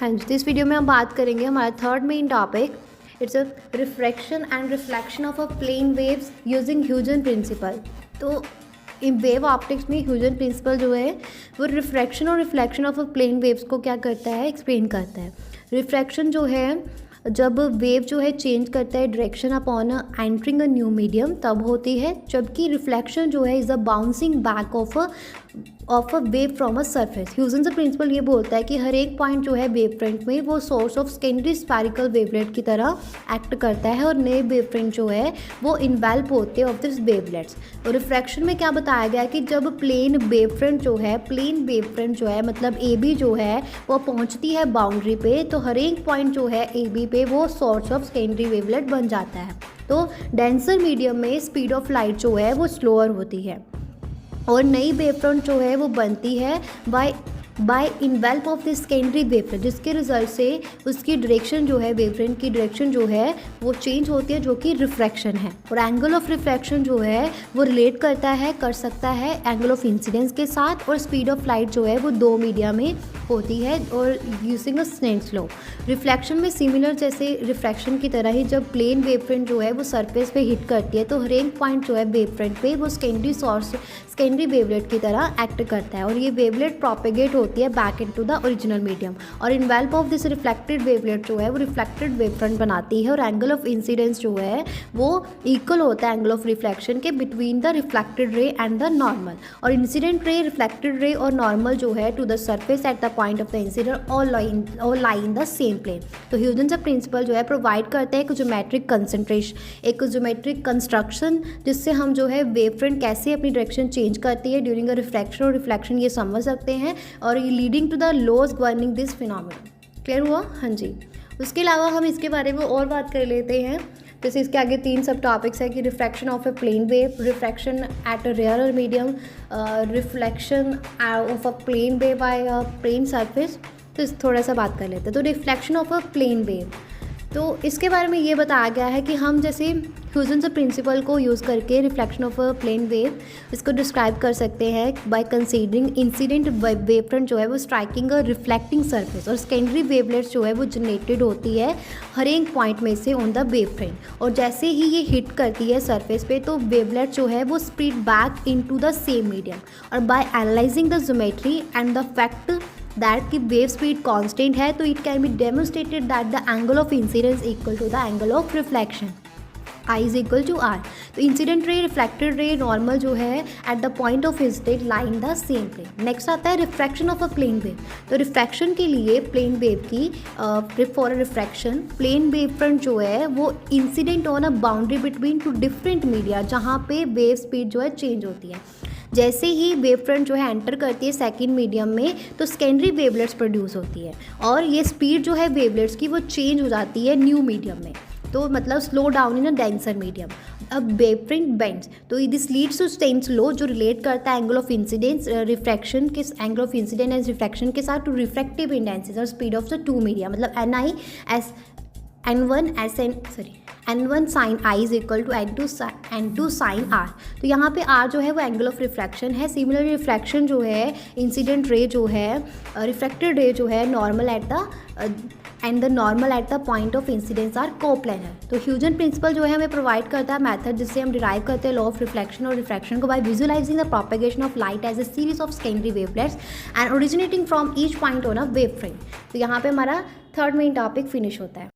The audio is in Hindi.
हाँ जी, तो इस वीडियो में हम बात करेंगे हमारा third main topic, it's a refraction and reflection of a plane waves using Huygens principle. तो इन वेव ऑप्टिक्स में ह्यूजन प्रिंसिपल जो है वो रिफ्रैक्शन और reflection of a plane waves को क्या करता है, एक्सप्लेन करता है। रिफ्रैक्शन जो है जब वेव जो है चेंज करता है direction upon entering a new medium तब होती है, जबकि रिफ्लेक्शन जो है is a bouncing back of a wave from a surface. Huygens का प्रिंसिपल ये बोलता है कि हर एक पॉइंट जो है वेव फ्रंट में वो source of secondary spherical wavelet की तरह एक्ट करता है और नए वेव फ्रंट जो है वो इन्वेल्प होते हैं ऑफ दिस वेवलेट्स। और रिफ्रैक्शन में क्या बताया गया है कि जब प्लेन वेव फ्रंट जो है मतलब ए बी जो है वो पहुंचती है बाउंड्री पे, तो हर एक पॉइंट जो है ए बी पे वो सोर्स ऑफ सेकेंडरी वेवलेट बन जाता है। तो डेंसर मीडियम में स्पीड ऑफ लाइट जो है वो स्लोअर होती है और नई वेवफ्रंट जो है वो बनती है by envelope of the secondary wavefront, जिसके रिजल्ट से उसकी डायरेक्शन जो है वेवफ्रंट की डायरेक्शन जो है वो चेंज होती है, जो कि रिफ्रैक्शन है। और एंगल ऑफ रिफ्रैक्शन जो है वो रिलेट कर सकता है एंगल ऑफ इंसिडेंस के साथ। और स्पीड ऑफ लाइट जो है वो दो मीडिया में होती है और using a Snell's law. Reflection में सिमिलर जैसे रिफ्रैक्शन की तरह ही जब प्लेन वेवफ्रंट जो है वो सरफेस पे हिट करती है तो हर एक पॉइंट जो है वेवफ्रंट पे वो सेकेंडरी वेवलेट की तरह एक्ट करता है और ये वेवलेट प्रोपेगेट होती है back into the original medium. और envelope of this reflected wavelet जो है वो रिफ्लेक्टेड वेवफ्रंट बनाती है और एंगल ऑफ इंसिडेंस जो है वो इक्वल होता है एंगल ऑफ रिफ्लेक्शन के between the reflected ray and the normal. और इंसिडेंट रे, रिफ्लेक्टेड रे और नॉर्मल जो है to the surface at the point of the incident और lie in the same plane. तो ह्यूजन का प्रिंसिपल जो है प्रोवाइड करता है एक ज्योमेट्रिक कंस्ट्रक्शन जिससे हम जो है वेवफ्रंट कैसे अपनी डायरेक्शन चेंज करती है ड्यूरिंग अ रिफ्रैक्शन और रिफ्लेक्शन ये समझ सकते हैं और ये leading to the laws governing this phenomenon. Clear हुआ? हाँ जी। उसके अलावा हम इसके बारे में और बात कर लेते हैं। जैसे इसके आगे 3 सब टॉपिक्स है कि refraction of a plane wave, refraction at a rare medium, reflection of a plane wave by a plane surface. तो थोड़ा सा बात कर लेते हैं। तो reflection of a plane wave, तो इसके बारे में ये बताया गया है कि हम जैसे ह्यूजन से प्रिंसिपल को यूज़ करके reflection of a plane wave इसको डिस्क्राइब कर सकते हैं बाय कंसीडरिंग इंसिडेंट वेवफ्रंट जो है वो स्ट्राइकिंग अ रिफ्लेक्टिंग सरफेस और सेकेंडरी वेवलेट्स जो है वो जनरेटेड होती है हर एक पॉइंट में से ऑन द वेवफ्रंट। और जैसे ही ये हिट करती है सरफेस पे तो वेवलेट जो है वो spread back into the same medium. और by analysing the geometry and the fact that की वेव स्पीड कांस्टेंट है तो it can be demonstrated that the angle of incidence equal to the angle of reflection, I is equal to R. तो incident ray, reflected ray, normal जो है at the point of incident lie in the same plane. Next आता है refraction of a plane wave. तो रिफ्रैक्शन के लिए प्लेन वेव की for refraction plane wave front जो है वो incident on a boundary between two different media जहाँ पे वेव स्पीड जो है चेंज होती है। जैसे ही वेव फ्रंट जो है एंटर करती है सेकेंड मीडियम में तो सेकेंडरी वेवलेट्स प्रोड्यूस होती है और ये स्पीड जो है वेवलेट्स की वो चेंज हो जाती है न्यू मीडियम में, तो मतलब slow down in a denser medium. अब वेवफ्रंट बेंड्स तो this leads to Snell's law जो रिलेट करता है एंगल ऑफ इंसिडेंस रिफ्रैक्शन के angle of incidence and refraction के साथ टू रिफ्रैक्टिव इंडेंसेस और speed of the two media, मतलब N1 sin I is equal to N2 sin R। तो यहाँ पे R जो है वो एंगल ऑफ रिफ्रैक्शन है। सिमिलरली रिफ्रैक्शन जो है इंसिडेंट रे जो है रिफ्रैक्टेड रे जो है normal at the point of incidence are coplanar. तो ह्यूजन प्रिंसिपल जो है हमें प्रोवाइड करता है मेथड जिससे हम डिराइव करते हैं लॉ ऑफ रिफ्लेक्शन और रिफ्रैक्शन को by visualizing the propagation of light as a series of secondary wavelets and originating from each point on a wave front. तो यहाँ पे हमारा थर्ड मेन टॉपिक फिनिश होता है।